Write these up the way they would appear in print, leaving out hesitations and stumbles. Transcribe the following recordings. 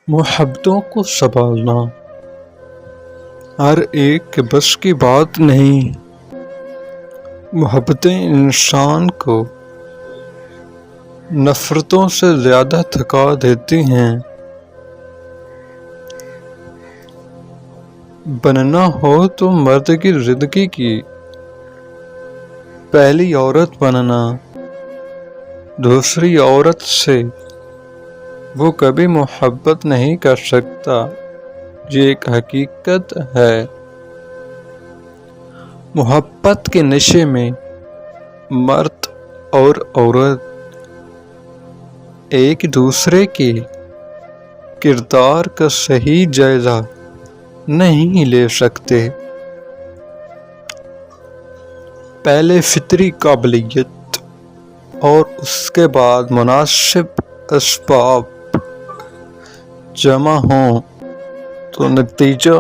محبتوں کو سنبھالنا ہر ایک کے بس کی بات نہیں۔ محبتیں انسان کو نفرتوں سے زیادہ تھکا دیتی ہیں۔ بننا ہو تو مرد کی زندگی کی پہلی عورت بننا، دوسری عورت سے وہ کبھی محبت نہیں کر سکتا، یہ ایک حقیقت ہے۔ محبت کے نشے میں مرد اور عورت ایک دوسرے کے کردار کا صحیح جائزہ نہیں لے سکتے۔ پہلے فطری قابلیت اور اس کے بعد مناسب اسباب جمع ہوں تو نتیجہ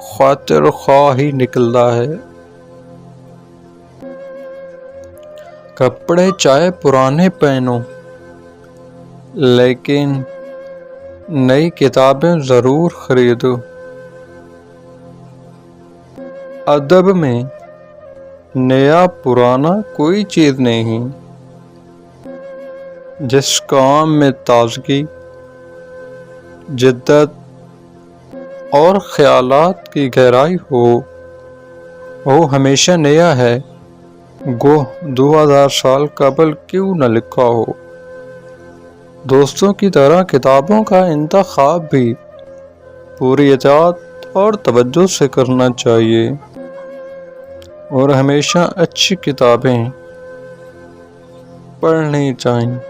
خاطر خواہ ہی نکلتا ہے۔ کپڑے چاہے پرانے پہنو لیکن نئی کتابیں ضرور خریدو۔ ادب میں نیا پرانا کوئی چیز نہیں، جس کام میں تازگی، جدت اور خیالات کی گہرائی ہو وہ ہمیشہ نیا ہے، گوہ 2000 سال قبل کیوں نہ لکھا ہو۔ دوستوں کی طرح کتابوں کا انتخاب بھی پوری احتیاط اور توجہ سے کرنا چاہیے، اور ہمیشہ اچھی کتابیں پڑھنی چاہیے۔